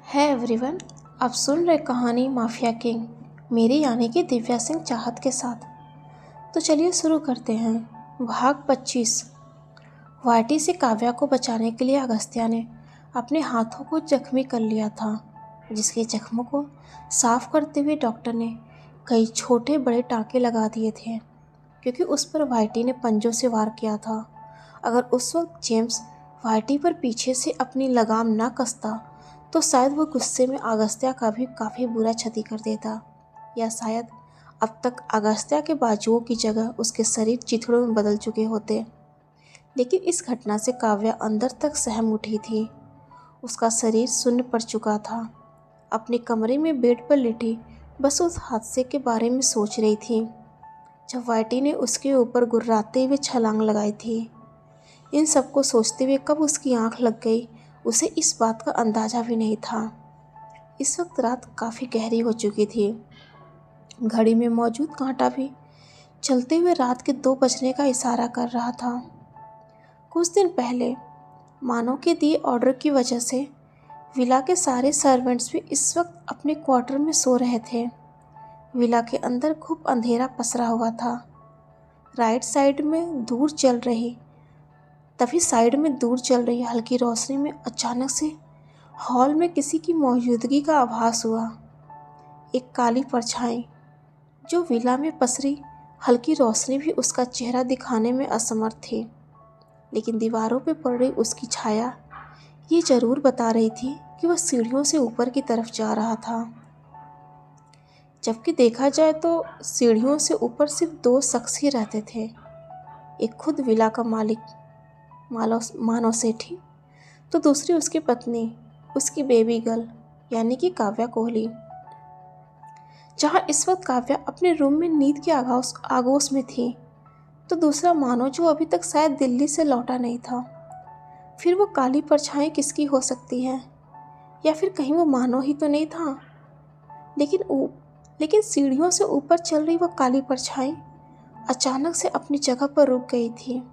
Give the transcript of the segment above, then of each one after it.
है एवरीवन। आप सुन रहे कहानी माफिया किंग, मेरी यानी कि दिव्या सिंह चाहत के साथ। तो चलिए शुरू करते हैं। भाग 25। वाटी से काव्या को बचाने के लिए अगस्त्या ने अपने हाथों को जख्मी कर लिया था, जिसके जख्मों को साफ करते हुए डॉक्टर ने कई छोटे बड़े टाँके लगा दिए थे, क्योंकि उस पर वाइटी ने पंजों से वार किया था। अगर उस वक्त जेम्स वाइटी पर पीछे से अपनी लगाम न कसता तो शायद वो गुस्से में अगस्त्या का भी काफ़ी बुरा क्षति कर देता, या शायद अब तक अगस्त्या के बाजुओं की जगह उसके शरीर चिथड़ों में बदल चुके होते। लेकिन इस घटना से काव्या अंदर तक सहम उठी थी। उसका शरीर सुन्न पड़ चुका था। अपने कमरे में बेड पर लेटी बस उस हादसे के बारे में सोच रही थी जब वाइटी ने उसके ऊपर गुर्राते हुए छलांग लगाई थी। इन सबको सोचते हुए कब उसकी आंख लग गई, उसे इस बात का अंदाज़ा भी नहीं था। इस वक्त रात काफ़ी गहरी हो चुकी थी। घड़ी में मौजूद कांटा भी चलते हुए रात के 2 बजने का इशारा कर रहा था। कुछ दिन पहले मानव के दिए ऑर्डर की वजह से विला के सारे सर्वेंट्स भी इस वक्त अपने क्वार्टर में सो रहे थे। विला के अंदर खूब अंधेरा पसरा हुआ था। राइट साइड में दूर चल रही हल्की रोशनी में अचानक से हॉल में किसी की मौजूदगी का आभास हुआ। एक काली परछाई जो विला में पसरी हल्की रोशनी भी उसका चेहरा दिखाने में असमर्थ थी, लेकिन दीवारों पर पड़ रही उसकी छाया ये जरूर बता रही थी कि वह सीढ़ियों से ऊपर की तरफ जा रहा था। जबकि देखा जाए तो सीढ़ियों से ऊपर सिर्फ 2 शख्स ही रहते थे, एक खुद विला का मालिक मानव सेठी, तो दूसरी उसकी पत्नी, उसकी बेबी गर्ल यानी कि काव्या कोहली। जहां इस वक्त काव्या अपने रूम में नींद के आगोश में थी, तो दूसरा मानव जो अभी तक शायद दिल्ली से लौटा नहीं था। फिर वो काली परछाई किसकी हो सकती है, या फिर कहीं वो मानव ही तो नहीं था। लेकिन सीढ़ियों से ऊपर चल रही वो काली परछाई अचानक से अपनी जगह पर रुक गई थी,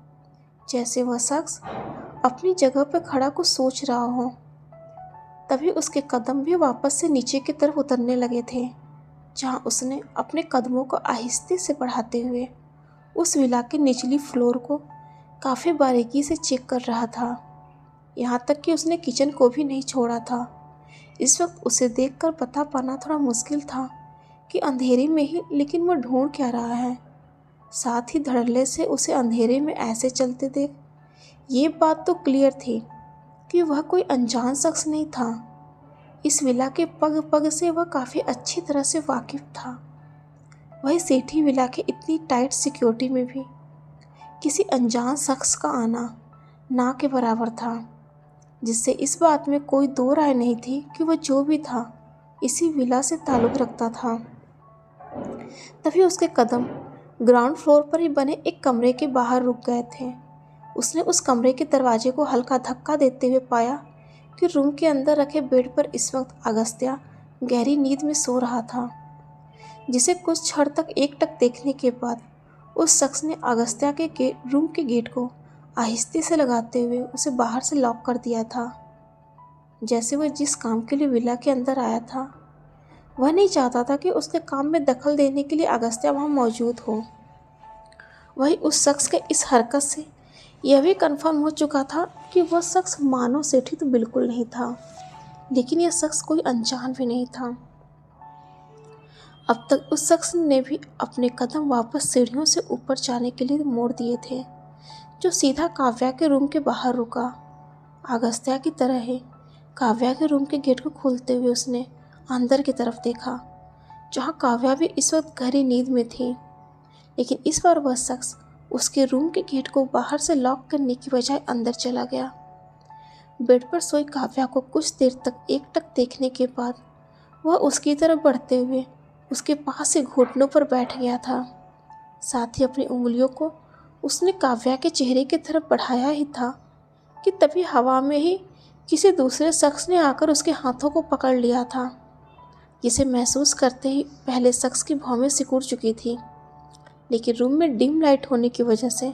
जैसे वह शख्स अपनी जगह पर खड़ा कुछ सोच रहा हो। तभी उसके कदम भी वापस से नीचे की तरफ उतरने लगे थे, जहां उसने अपने कदमों को आहिस्ते से बढ़ाते हुए उस विला के निचली फ्लोर को काफ़ी बारीकी से चेक कर रहा था। यहाँ तक कि उसने किचन को भी नहीं छोड़ा था। इस वक्त उसे देखकर पता पाना थोड़ा मुश्किल था कि अंधेरे में ही लेकिन वह ढूंढ क्या रहा है। साथ ही धड़ल्ले से उसे अंधेरे में ऐसे चलते देख ये बात तो क्लियर थी कि वह कोई अनजान शख्स नहीं था। इस विला के पग पग से वह काफ़ी अच्छी तरह से वाकिफ था। वही सेठी विला के इतनी टाइट सिक्योरिटी में भी किसी अनजान शख्स का आना ना के बराबर था, जिससे इस बात में कोई दो राय नहीं थी कि वह जो भी था इसी विला से ताल्लुक़ रखता था। तभी उसके कदम ग्राउंड फ्लोर पर ही बने एक कमरे के बाहर रुक गए थे। उसने उस कमरे के दरवाजे को हल्का धक्का देते हुए पाया कि रूम के अंदर रखे बेड पर इस वक्त अगस्त्या गहरी नींद में सो रहा था, जिसे कुछ क्षण तक एकटक देखने के बाद उस शख्स ने अगस्त्या के रूम के गेट को आहिस्ते से लगाते हुए उसे बाहर से लॉक कर दिया था। जैसे वह जिस काम के लिए विला के अंदर आया था, वह नहीं चाहता था कि उसके काम में दखल देने के लिए अगस्त्या वहाँ मौजूद हो। वही उस शख्स के इस हरकत से यह भी कंफर्म हो चुका था कि वह शख्स मानव सेठी तो बिल्कुल नहीं था, लेकिन यह शख्स कोई अनजान भी नहीं था। अब तक उस शख्स ने भी अपने कदम वापस सीढ़ियों से ऊपर जाने के लिए मोड़ दिए थे, जो सीधा काव्या के रूम के बाहर रुका। अगस्त्या की तरह ही काव्या के रूम के गेट को खोलते हुए उसने अंदर की तरफ देखा, जहाँ काव्या भी इस वक्त गहरी नींद में थी। लेकिन इस बार वह शख्स उसके रूम के गेट को बाहर से लॉक करने की बजाय अंदर चला गया। बेड पर सोई काव्या को कुछ देर तक एकटक देखने के बाद वह उसकी तरफ बढ़ते हुए उसके पास से घुटनों पर बैठ गया था। साथ ही अपनी उंगलियों को उसने काव्या के चेहरे की तरफ बढ़ाया ही था कि तभी हवा में ही किसी दूसरे शख्स ने आकर उसके हाथों को पकड़ लिया था, जिसे महसूस करते ही पहले शख्स की भौहें सिकुड़ चुकी थी। लेकिन रूम में डिम लाइट होने की वजह से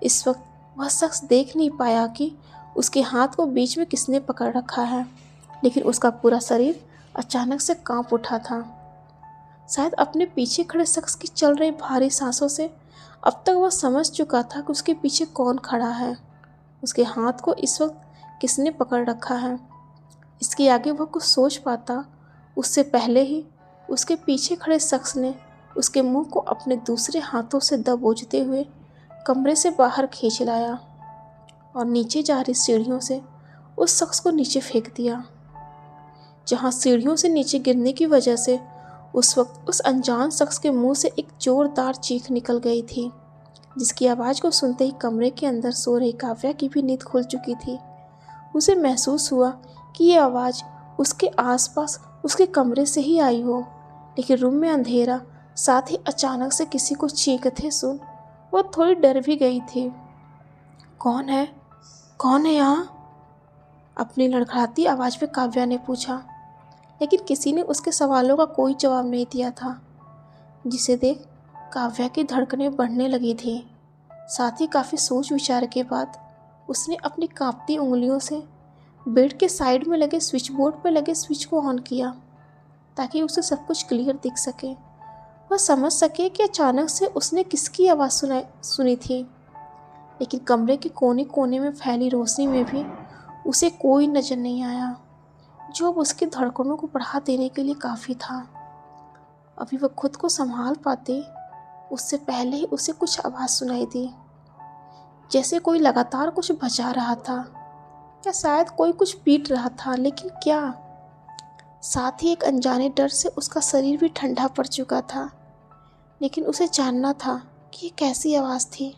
इस वक्त वह शख्स देख नहीं पाया कि उसके हाथ को बीच में किसने पकड़ रखा है। लेकिन उसका पूरा शरीर अचानक से कांप उठा था। शायद अपने पीछे खड़े शख्स की चल रही भारी सांसों से अब तक वह समझ चुका था कि उसके पीछे कौन खड़ा है, उसके हाथ को इस वक्त किसने पकड़ रखा है। इसके आगे वह कुछ सोच पाता उससे पहले ही उसके पीछे खड़े शख्स ने उसके मुंह को अपने दूसरे हाथों से दबोचते हुए कमरे से बाहर खींच लाया और नीचे जा रही सीढ़ियों से उस शख्स को नीचे फेंक दिया। जहां सीढ़ियों से नीचे गिरने की वजह से उस वक्त उस अनजान शख्स के मुंह से एक जोरदार चीख निकल गई थी, जिसकी आवाज़ को सुनते ही कमरे के अंदर सो रही काव्या की भी नींद खुल चुकी थी। उसे महसूस हुआ कि ये आवाज़ उसके आसपास उसके कमरे से ही आई हो, लेकिन रूम में अंधेरा, साथ ही अचानक से किसी को चीखते सुन वह थोड़ी डर भी गई थी। कौन है? कौन है यहाँ? अपनी लड़खड़ाती आवाज़ में काव्या ने पूछा, लेकिन किसी ने उसके सवालों का कोई जवाब नहीं दिया था। जिसे देख काव्या की धड़कनें बढ़ने लगी थी। साथ ही काफ़ी सोच विचार के बाद उसने अपनी कांपती उंगलियों से बेड के साइड में लगे स्विच बोर्ड पर लगे स्विच को ऑन किया, ताकि उसे सब कुछ क्लियर दिख सके। वह समझ सके कि अचानक से उसने किसकी आवाज़ सुनी थी, लेकिन कमरे के कोने कोने में फैली रोशनी में भी उसे कोई नज़र नहीं आया, जो अब उसकी धड़कनों को बढ़ा देने के लिए काफ़ी था। अभी वह खुद को संभाल पाते उससे पहले ही उसे कुछ आवाज़ सुनाई दी, जैसे कोई लगातार कुछ बजा रहा था या शायद कोई कुछ पीट रहा था, लेकिन क्या? साथ ही एक अनजाने डर से उसका शरीर भी ठंडा पड़ चुका था, लेकिन उसे जानना था कि ये कैसी आवाज़ थी।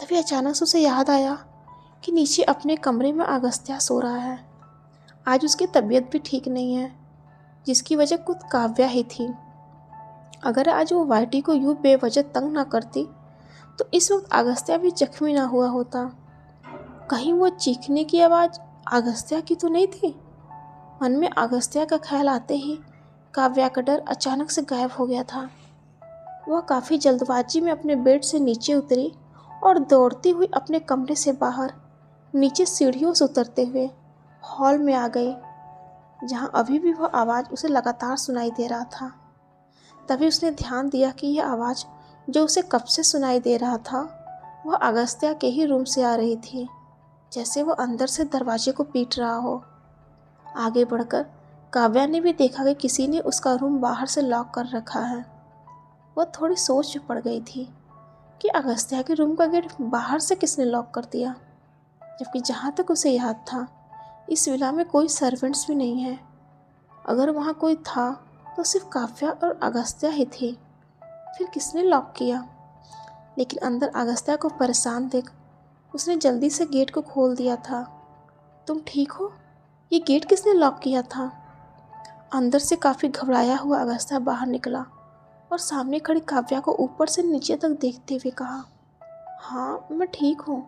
तभी अचानक से उसे याद आया कि नीचे अपने कमरे में अगस्त्या सो रहा है। आज उसकी तबीयत भी ठीक नहीं है, जिसकी वजह खुद काव्या ही थी। अगर आज वो वाइटी को यूं बेवजह तंग ना करती तो इस वक्त अगस्त्या भी जख्मी ना हुआ होता। कहीं वो चीखने की आवाज़ अगस्त्या की तो नहीं थी? मन में अगस्त्या का ख्याल आते ही काव्या का डर अचानक से गायब हो गया था। वह काफ़ी जल्दबाजी में अपने बेड से नीचे उतरी और दौड़ती हुई अपने कमरे से बाहर नीचे सीढ़ियों से उतरते हुए हॉल में आ गई, जहां अभी भी वह आवाज़ उसे लगातार सुनाई दे रहा था। तभी उसने ध्यान दिया कि यह आवाज़ जो उसे कब से सुनाई दे रहा था वह अगस्त्या के ही रूम से आ रही थी, जैसे वह अंदर से दरवाजे को पीट रहा हो। आगे बढ़कर काव्या ने भी देखा कि किसी ने उसका रूम बाहर से लॉक कर रखा है। वह थोड़ी सोच में पड़ गई थी कि अगस्त्या के रूम का गेट बाहर से किसने लॉक कर दिया, जबकि जहाँ तक उसे याद था इस विला में कोई सर्वेंट्स भी नहीं है। अगर वहाँ कोई था तो सिर्फ काव्या और अगस्त्या ही थी। फिर किसने लॉक किया? लेकिन अंदर अगस्त्या को परेशान देख उसने जल्दी से गेट को खोल दिया था। तुम ठीक हो? ये गेट किसने लॉक किया था? अंदर से काफ़ी घबराया हुआ अगस्त्या बाहर निकला और सामने खड़ी काव्या को ऊपर से नीचे तक देखते हुए कहा, हाँ मैं ठीक हूँ,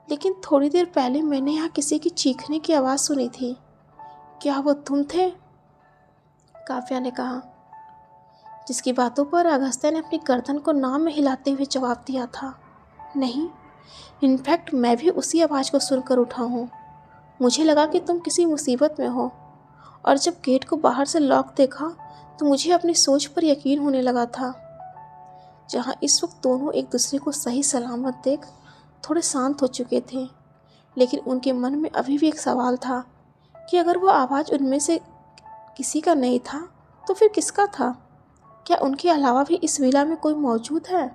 लेकिन थोड़ी देर पहले मैंने यहाँ किसी की चीखने की आवाज़ सुनी थी। क्या वो तुम थे? काव्या ने कहा, जिसकी बातों पर अगस्त्या ने अपनी गर्दन को नाम में हिलाते हुए जवाब दिया था, नहीं, इनफैक्ट मैं भी उसी आवाज़ को सुनकर उठा हूँ। मुझे लगा कि तुम किसी मुसीबत में हो, और जब गेट को बाहर से लॉक देखा तो मुझे अपनी सोच पर यकीन होने लगा था। जहाँ इस वक्त दोनों एक दूसरे को सही सलामत देख थोड़े शांत हो चुके थे, लेकिन उनके मन में अभी भी एक सवाल था कि अगर वो आवाज़ उनमें से किसी का नहीं था तो फिर किसका था? क्या उनके अलावा भी इस विला में कोई मौजूद है?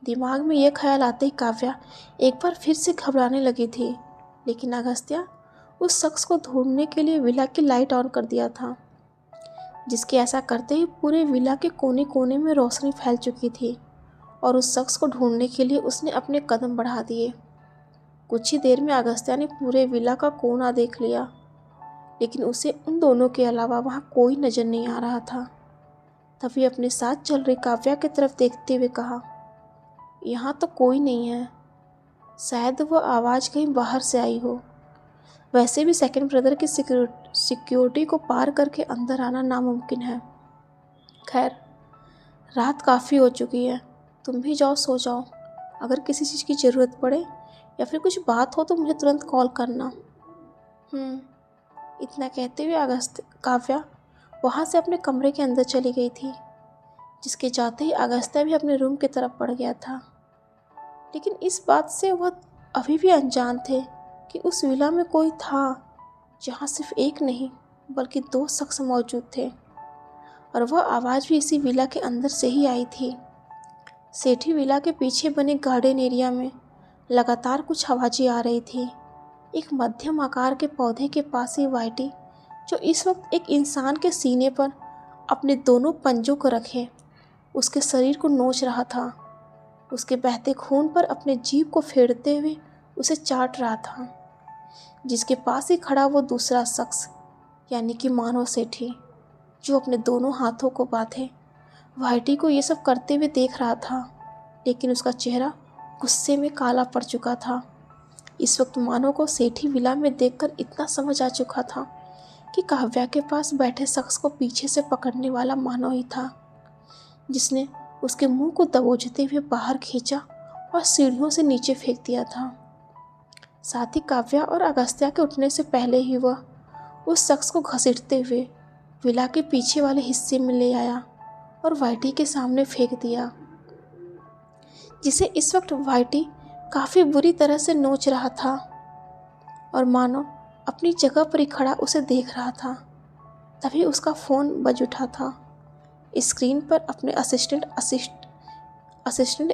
दिमाग में यह ख्याल आते ही काव्या एक बार फिर से घबराने लगी थी, लेकिन अगस्त्या उस शख्स को ढूंढने के लिए विला की लाइट ऑन कर दिया था, जिसके ऐसा करते ही पूरे विला के कोने कोने में रोशनी फैल चुकी थी और उस शख्स को ढूंढने के लिए उसने अपने कदम बढ़ा दिए। कुछ ही देर में अगस्त्या ने पूरे विला का कोना देख लिया, लेकिन उसे उन दोनों के अलावा वहाँ कोई नज़र नहीं आ रहा था। तभी अपने साथ चल रही काव्या की तरफ देखते हुए कहा, यहाँ तो कोई नहीं है, शायद वह आवाज़ कहीं बाहर से आई हो। वैसे भी सेकंड ब्रदर की सिक्योरिटी को पार करके अंदर आना नामुमकिन है। खैर, रात काफ़ी हो चुकी है, तुम भी जाओ, सो जाओ। अगर किसी चीज़ की ज़रूरत पड़े या फिर कुछ बात हो तो मुझे तुरंत कॉल करना। इतना कहते हुए काव्या वहाँ से अपने कमरे के अंदर चली गई थी, जिसके जाते ही अगस्त्या भी अपने रूम की तरफ बढ़ गया था। लेकिन इस बात से वह अभी भी अनजान थे कि उस विला में कोई था जहाँ सिर्फ एक नहीं बल्कि 2 शख्स मौजूद थे, और वह आवाज़ भी इसी विला के अंदर से ही आई थी। सेठी विला के पीछे बने गार्डन एरिया में लगातार कुछ आवाज़ें आ रही थी। एक मध्यम आकार के पौधे के पास ही वाइटी, जो इस वक्त एक इंसान के सीने पर अपने दोनों पंजों को रखे उसके शरीर को नोच रहा था, उसके बहते खून पर अपने जीभ को फेरते हुए उसे चाट रहा था। जिसके पास ही खड़ा वो दूसरा शख्स, यानी कि मानव सेठी, जो अपने दोनों हाथों को बांधे वाइटी को ये सब करते हुए देख रहा था, लेकिन उसका चेहरा गुस्से में काला पड़ चुका था। इस वक्त मानव को सेठी विला में देखकर इतना समझ आ चुका था कि काव्या के पास बैठे शख्स को पीछे से पकड़ने वाला मानव ही था, जिसने उसके मुंह को दबोचते हुए बाहर खींचा और सीढ़ियों से नीचे फेंक दिया था। साथ ही काव्या और अगस्त्या के उठने से पहले ही वह उस शख्स को घसीटते हुए विला के पीछे वाले हिस्से में ले आया और वाइटी के सामने फेंक दिया, जिसे इस वक्त वाइटी काफ़ी बुरी तरह से नोच रहा था और मानो अपनी जगह पर ही खड़ा उसे देख रहा था। तभी उसका फ़ोन बज उठा था। स्क्रीन पर अपने असिस्टेंट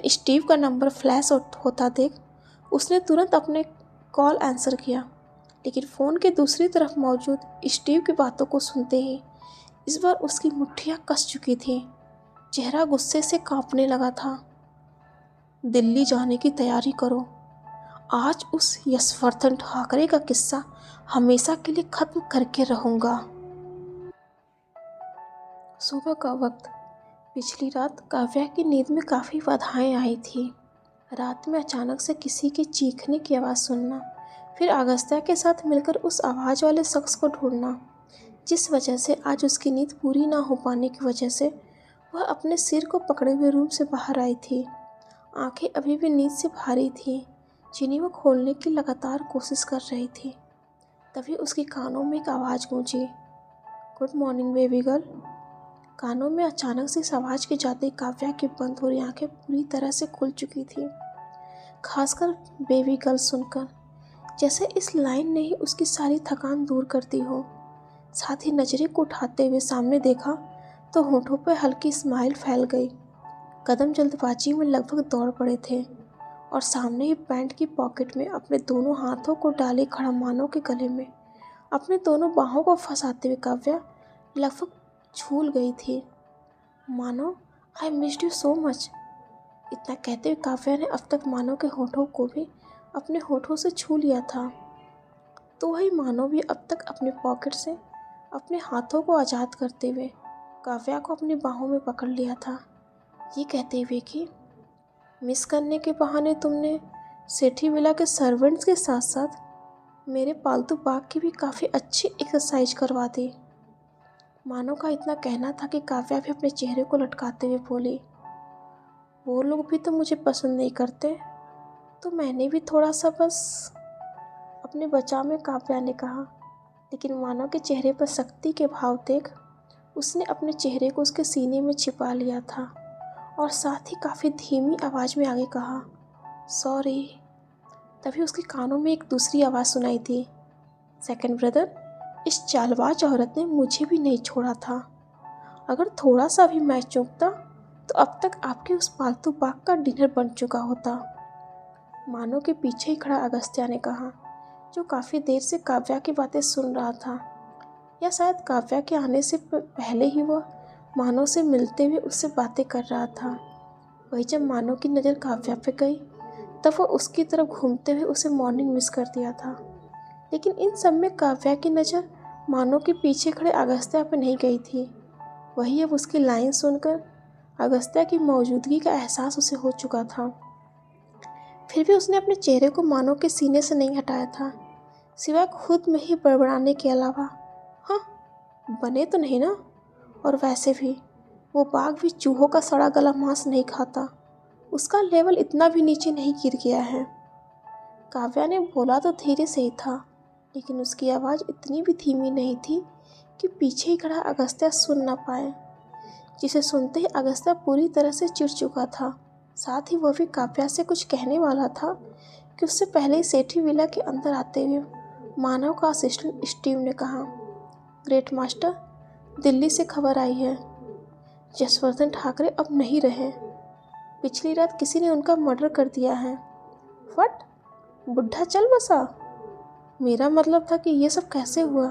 स्टीव का नंबर फ्लैश होता देख उसने तुरंत अपने कॉल आंसर किया, लेकिन फ़ोन के दूसरी तरफ मौजूद स्टीव की बातों को सुनते ही इस बार उसकी मुट्ठियाँ कस चुकी थी। चेहरा गुस्से से कांपने लगा था। दिल्ली जाने की तैयारी करो, आज उस यशवर्धन ठाकरे का किस्सा हमेशा के लिए खत्म करके रहूँगा। सुबह का वक्त। पिछली रात काव्या की नींद में काफ़ी बाधाएं आई थी। रात में अचानक से किसी के चीखने की आवाज़ सुनना, फिर अगस्त्या के साथ मिलकर उस आवाज़ वाले शख्स को ढूंढना, जिस वजह से आज उसकी नींद पूरी ना हो पाने की वजह से वह अपने सिर को पकड़े हुए रूम से बाहर आई थी। आंखें अभी भी नींद से भारी थीं, जिन्हें वह खोलने की लगातार कोशिश कर रही थी। तभी उसके कानों में एक आवाज़ गूंजी, गुड मॉर्निंग बेबी गर्ल। कानों में अचानक से इस आवाज़ के जाते काव्या की बंद हो रही आंखें पूरी तरह से खुल चुकी थी, खासकर बेबी गर्ल सुनकर, जैसे इस लाइन ने ही उसकी सारी थकान दूर कर दी हो। साथ ही नजरें को उठाते हुए सामने देखा तो होठों पर हल्की स्माइल फैल गई। कदम जल्दबाजी में लगभग दौड़ पड़े थे और सामने ही पैंट की पॉकेट में अपने दोनों हाथों को डाले खड़ा मानव के गले में अपने दोनों बाहों को फंसाते हुए काव्या लगभग झूल गई थी। Manav, I missed you so much. इतना कहते हुए काव्या ने अब तक मानव के होठों को भी अपने होठों से छू लिया था, तो वही मानव भी अब तक अपने पॉकेट से अपने हाथों को आज़ाद करते हुए काव्या को अपनी बाहों में पकड़ लिया था, ये कहते हुए कि मिस करने के बहाने तुमने सेठी विला के सर्वेंट्स के साथ साथ मेरे पालतू बाग की भी काफ़ी अच्छी एक्सरसाइज करवा दी। मानव का इतना कहना था कि काव्या भी अपने चेहरे को लटकाते हुए बोली, वो लोग भी तो मुझे पसंद नहीं करते, तो मैंने भी थोड़ा सा बस अपने बचाव में, काव्या ने कहा। लेकिन मानव के चेहरे पर सख्ती के भाव देख उसने अपने चेहरे को उसके सीने में छिपा लिया था और साथ ही काफ़ी धीमी आवाज़ में आगे कहा, सॉरी। तभी उसके कानों में एक दूसरी आवाज़ सुनाई थी, सेकंड ब्रदर, इस चालबाज औरत ने मुझे भी नहीं छोड़ा था। अगर थोड़ा सा भी मैं चूकता तो अब तक आपके उस पालतू बाग का डिनर बन चुका होता। मानव के पीछे ही खड़ा अगस्त्या ने कहा, जो काफ़ी देर से काव्या की बातें सुन रहा था, या शायद काव्या के आने से पहले ही वह मानव से मिलते हुए उससे बातें कर रहा था। वही जब मानव की नज़र काव्या पे गई तब वह उसकी तरफ घूमते हुए उसे मॉर्निंग मिस कर दिया था। लेकिन इन सब में काव्या की नज़र मानव के पीछे खड़े अगस्त्या पर नहीं गई थी। वही अब उसकी लाइन सुनकर अगस्त्या की मौजूदगी का एहसास उसे हो चुका था। फिर भी उसने अपने चेहरे को मानव के सीने से नहीं हटाया था, सिवाय खुद में ही बड़बड़ाने के अलावा, हाँ बने तो नहीं ना, और वैसे भी वो बाघ भी चूहों का सड़ा गला मांस नहीं खाता, उसका लेवल इतना भी नीचे नहीं गिर गया है। काव्या ने बोला तो धीरे से ही था, लेकिन उसकी आवाज़ इतनी भी धीमी नहीं थी कि पीछे ही खड़ा अगस्त्या सुन ना पाए, जिसे सुनते ही अगस्त्या पूरी तरह से चिढ़ चुका था। साथ ही वह भी काव्या से कुछ कहने वाला था कि उससे पहले ही सेठी विला के अंदर आते हुए मानव का असिस्टेंट स्टीव ने कहा, ग्रेट मास्टर, दिल्ली से खबर आई है, यशवर्धन ठाकरे अब नहीं रहे। पिछली रात किसी ने उनका मर्डर कर दिया है। व्हाट? बुढ़ा चल बसा? मेरा मतलब था कि ये सब कैसे हुआ?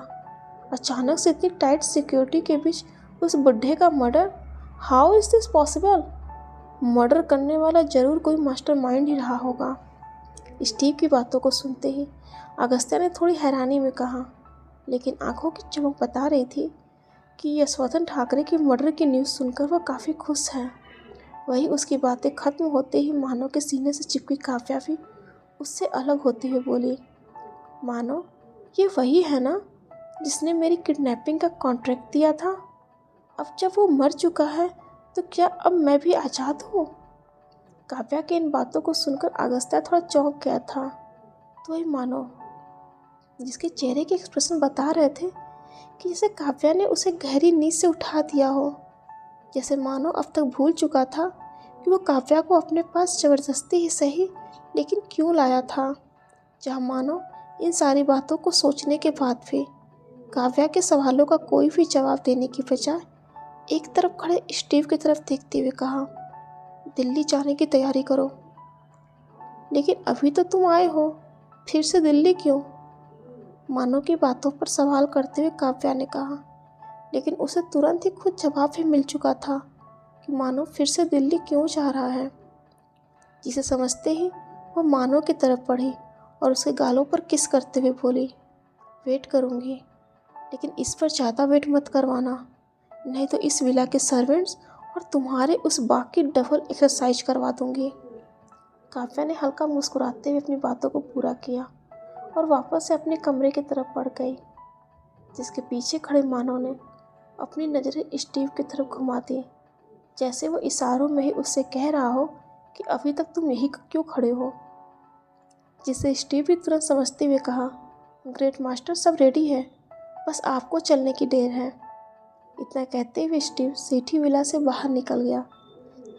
अचानक से इतनी टाइट सिक्योरिटी के बीच उस बुढ़े का murder? How is this possible? Murder करने वाला जरूर कोई मास्टरमाइंड ही रहा होगा। स्टीव की बातों को सुनते ही अगस्त्या ने थोड़ी हैरानी में कहा, लेकिन आंखों की चमक बता रही थी कि यशवर्धन ठाकरे की मर्डर की न्यूज़ सुनकर वह काफ़ी खुश है। वही उसकी बातें खत्म होते ही मानव के सीने से चिपकी काव्या भी उससे अलग होते हुए बोली, मानव, ये वही है ना जिसने मेरी किडनैपिंग का कॉन्ट्रैक्ट दिया था? अब जब वो मर चुका है तो क्या अब मैं भी आज़ाद हूँ? काव्या के इन बातों को सुनकर अगस्त्या थोड़ा चौंक गया था। तो वही मानव, जिसके चेहरे के एक्सप्रेशन बता रहे थे कि जैसे काव्या ने उसे गहरी नींद से उठा दिया हो, जैसे मानो अब तक भूल चुका था कि वो काव्या को अपने पास ज़बरदस्ती ही सही लेकिन क्यों लाया था। जहाँ मानो इन सारी बातों को सोचने के बाद भी काव्या के सवालों का कोई भी जवाब देने की बजाय एक तरफ खड़े स्टीव की तरफ देखते हुए कहा, दिल्ली जाने की तैयारी करो। लेकिन अभी तो तुम आए हो, फिर से दिल्ली क्यों? मानो की बातों पर सवाल करते हुए काव्या ने कहा, लेकिन उसे तुरंत ही खुद जवाब भी मिल चुका था कि मानो फिर से दिल्ली क्यों जा रहा है। जिसे समझते ही वह मानो की तरफ बढ़ी और उसके गालों पर किस करते हुए बोली, वेट करूँगी, लेकिन इस पर ज़्यादा वेट मत करवाना, नहीं तो इस विला के सर्वेंट्स और तुम्हारे उस बाग की डबल एक्सरसाइज करवा दूँगी। काव्या ने हल्का मुस्कुराते हुए अपनी बातों को पूरा किया और वापस से अपने कमरे की तरफ बढ़ गई, जिसके पीछे खड़े मानव ने अपनी नज़रें स्टीव की तरफ घुमा दी, जैसे वो इशारों में ही उससे कह रहा हो कि अभी तक तुम यही क्यों खड़े हो। जिसे स्टीव भी तुरंत समझते हुए कहा, ग्रेट मास्टर, सब रेडी है, बस आपको चलने की देर है। इतना कहते हुए स्टीव सेठी विला से बाहर निकल गया,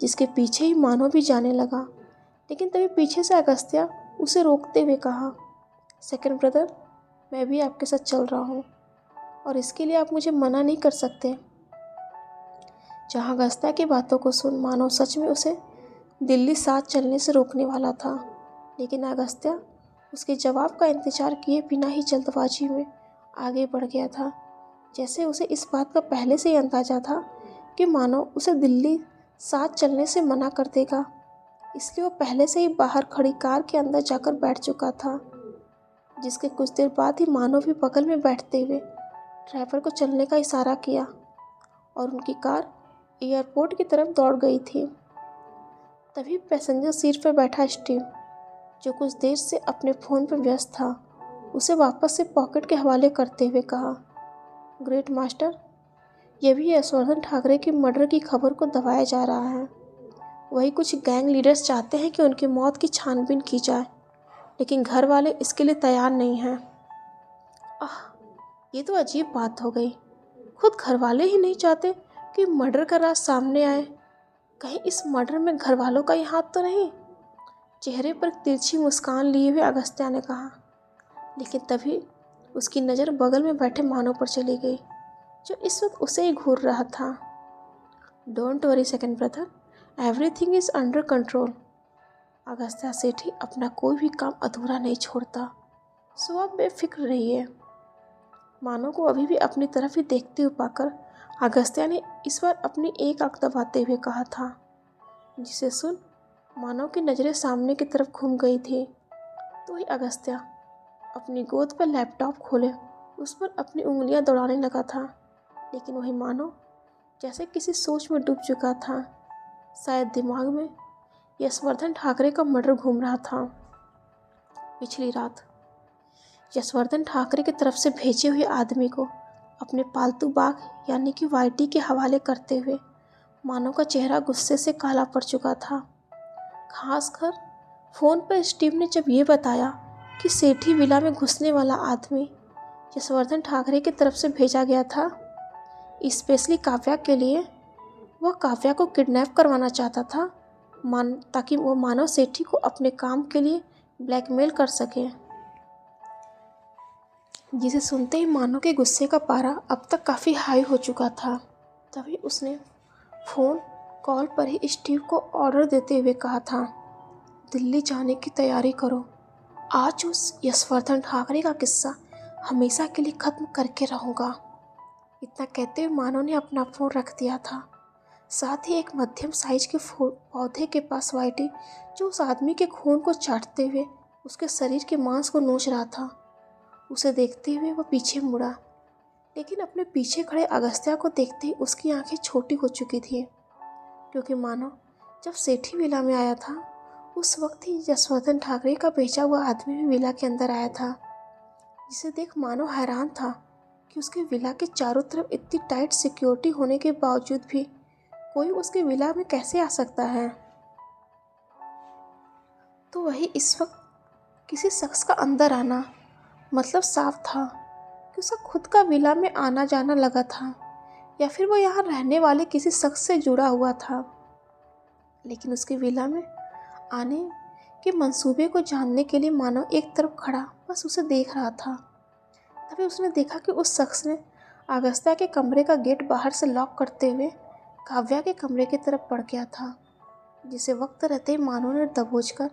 जिसके पीछे ही मानव भी जाने लगा। लेकिन तभी पीछे से अगस्त्या उसे रोकते हुए कहा, सेकंड ब्रदर, मैं भी आपके साथ चल रहा हूँ और इसके लिए आप मुझे मना नहीं कर सकते। जहाँ अगस्त्या की बातों को सुन मानव सच में उसे दिल्ली साथ चलने से रोकने वाला था, लेकिन अगस्त्या उसके जवाब का इंतजार किए बिना ही जल्दबाजी में आगे बढ़ गया था, जैसे उसे इस बात का पहले से ही अंदाजा था कि मानव उसे दिल्ली साथ चलने से मना कर देगा। इसलिए वो पहले से ही बाहर खड़ी कार के अंदर जाकर बैठ चुका था, जिसके कुछ देर बाद ही मानव भी बगल में बैठते हुए ड्राइवर को चलने का इशारा किया और उनकी कार एयरपोर्ट की तरफ दौड़ गई थी। तभी पैसेंजर सीट पर बैठा स्टीव, जो कुछ देर से अपने फ़ोन पर व्यस्त था, उसे वापस से पॉकेट के हवाले करते हुए कहा, ग्रेट मास्टर, यह भी यशवर्धन ठाकरे की मर्डर की खबर को दबाया जा रहा है। वही कुछ गैंग लीडर्स चाहते हैं कि उनकी मौत की छानबीन की जाए, लेकिन घर वाले इसके लिए तैयार नहीं हैं। ये तो अजीब बात हो गई। खुद घर वाले ही नहीं चाहते कि मर्डर का राज सामने आए। कहीं इस मर्डर में घर वालों का ही हाथ तो नहीं? चेहरे पर तिरछी मुस्कान लिए हुए अगस्त्या ने कहा, लेकिन तभी उसकी नज़र बगल में बैठे मानव पर चली गई, जो इस वक्त उसे ही घूर रहा था। Don't worry second brother, everything is under control. Agastya Sethi अपना कोई भी काम अधूरा नहीं छोड़ता, सो आप बेफिक्र रहिए। मानव को अभी भी अपनी तरफ ही देखते हुए पाकर अगस्त्या ने इस बार अपनी एक आंख दबाते हुए कहा था, जिसे सुन मानव की नज़रें सामने की तरफ घूम गई थी। तो वही अगस्त्या अपनी गोद पर लैपटॉप खोले उस पर अपनी उंगलियां दौड़ाने लगा था, लेकिन वही मानव जैसे किसी सोच में डूब चुका था। शायद दिमाग में यशवर्धन ठाकरे का मर्डर घूम रहा था। पिछली रात यशवर्धन ठाकरे की तरफ से भेजे हुए आदमी को अपने पालतू बाघ यानी कि वाइटी के हवाले करते हुए मानव का चेहरा गुस्से से काला पड़ चुका था। खासकर फ़ोन पर स्टीव ने जब ये बताया कि सेठी विला में घुसने वाला आदमी यशवर्धन ठाकरे की तरफ से भेजा गया था, स्पेशली काव्या के लिए। वह काव्या को किडनैप करवाना चाहता था ताकि वो मानव सेठी को अपने काम के लिए ब्लैकमेल कर सके। जिसे सुनते ही मानव के गुस्से का पारा अब तक काफ़ी हाई हो चुका था। तभी उसने फ़ोन कॉल पर ही स्टीव को ऑर्डर देते हुए कहा था, दिल्ली जाने की तैयारी करो। आज उस यशवर्धन ठाकरे का किस्सा हमेशा के लिए ख़त्म करके रहूँगा। इतना कहते हुए मानव ने अपना फ़ोन रख दिया था। साथ ही एक मध्यम साइज के पौधे के पास वाइटी, जो उस आदमी के खून को चाटते हुए उसके शरीर के मांस को नोच रहा था, उसे देखते हुए वह पीछे मुड़ा। लेकिन अपने पीछे खड़े अगस्त्या को देखते ही उसकी आंखें छोटी हो चुकी थी, क्योंकि मानो जब सेठी विला में आया था उस वक्त ही यशवर्धन ठाकरे का भेजा हुआ आदमी भी विला के अंदर आया था। जिसे देख मानो हैरान था कि उसके विला के चारों तरफ इतनी टाइट सिक्योरिटी होने के बावजूद भी कोई उसके विला में कैसे आ सकता है। तो वही इस वक्त किसी शख्स का अंदर आना मतलब साफ था कि उसका खुद का विला में आना जाना लगा था, या फिर वो यहाँ रहने वाले किसी शख्स से जुड़ा हुआ था। लेकिन उसके विला में आने के मंसूबे को जानने के लिए मानव एक तरफ खड़ा बस उसे देख रहा था। तभी उसने देखा कि उस शख्स ने अगस्त्या के कमरे का गेट बाहर से लॉक करते हुए काव्या के कमरे की तरफ बढ़ गया था, जिसे वक्त रहते ही मानव ने दबोचकर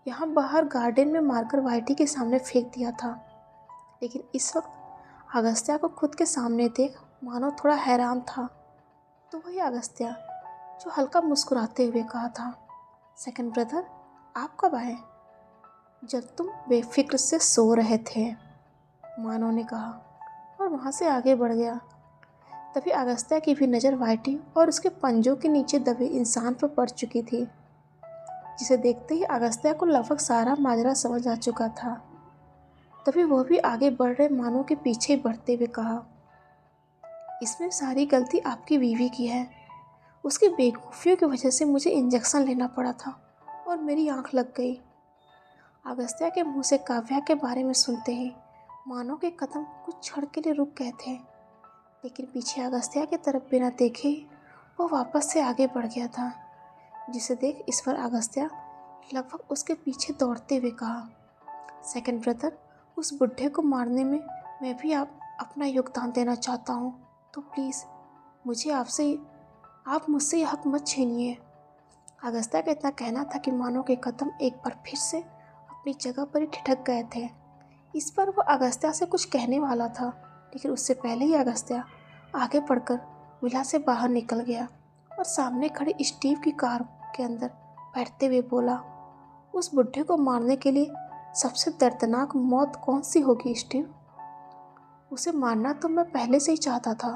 यहाँ बाहर गार्डन में मारकर वाइटी के सामने फेंक दिया था। लेकिन इस वक्त अगस्त्या को खुद के सामने देख मानव थोड़ा हैरान था। तो वही अगस्त्या जो हल्का मुस्कुराते हुए कहा था, सेकंड ब्रदर आप कब आए? जब तुम बेफिक्र से सो रहे थे, मानव ने कहा और वहाँ से आगे बढ़ गया। तभी अगस्त्या की भी नज़र वाइटी और उसके पंजों के नीचे दबे इंसान पर पड़ चुकी थी, जिसे देखते ही अगस्त्या को लगभग सारा माजरा समझ आ चुका था। तभी वह भी आगे बढ़ रहे मानव के पीछे बढ़ते हुए कहा, इसमें सारी गलती आपकी बीवी की है। उसकी बेवकूफ़ियों की वजह से मुझे इंजेक्शन लेना पड़ा था और मेरी आंख लग गई। अगस्त्या के मुंह से काव्या के बारे में सुनते ही मानव के कदम कुछ क्षण के लिए रुक गए थे, लेकिन पीछे अगस्त्या की तरफ बिना देखे ही वो वापस से आगे बढ़ गया था, जिसे देख इस पर अगस्त्या लगभग उसके पीछे दौड़ते हुए कहा, सेकंड ब्रदर उस बुढ़े को मारने में मैं भी अपना योगदान देना चाहता हूँ, तो प्लीज़ आप मुझसे ये हक मत छीनिए। अगस्त्या का इतना कहना था कि मानव के कदम एक बार फिर से अपनी जगह पर ही ठिठक गए थे। इस पर वो अगस्त्या से कुछ कहने वाला था, लेकिन उससे पहले ही अगस्त्या आगे बढ़कर विला से बाहर निकल गया और सामने खड़े स्टीव की कार के अंदर बैठते हुए बोला, उस बुढ़े को मारने के लिए सबसे दर्दनाक मौत कौन सी होगी स्टीव? उसे मारना तो मैं पहले से ही चाहता था।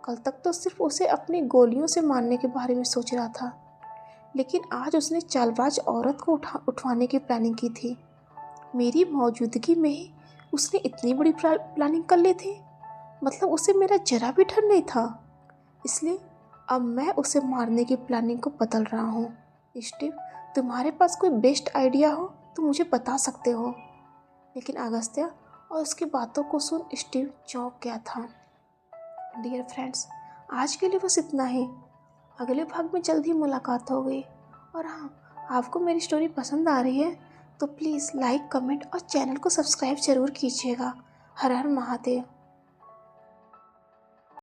कल तक तो सिर्फ उसे अपनी गोलियों से मारने के बारे में सोच रहा था, लेकिन आज उसने चालबाज औरत को उठवाने की प्लानिंग की थी। मेरी मौजूदगी में ही उसने इतनी बड़ी प्लानिंग कर ली थी, मतलब उसे मेरा जरा भी डर नहीं था। इसलिए अब मैं उसे मारने की प्लानिंग को बदल रहा हूँ। स्टीव, तुम्हारे पास कोई बेस्ट आइडिया हो तो मुझे बता सकते हो। लेकिन अगस्त्या और उसकी बातों को सुन स्टीव चौंक गया था। डियर फ्रेंड्स, आज के लिए बस इतना ही। अगले भाग में जल्द ही मुलाकात हो गई। और हाँ, आपको मेरी स्टोरी पसंद आ रही है तो प्लीज़ लाइक, कमेंट और चैनल को सब्सक्राइब ज़रूर कीजिएगा। हर हर महादेव।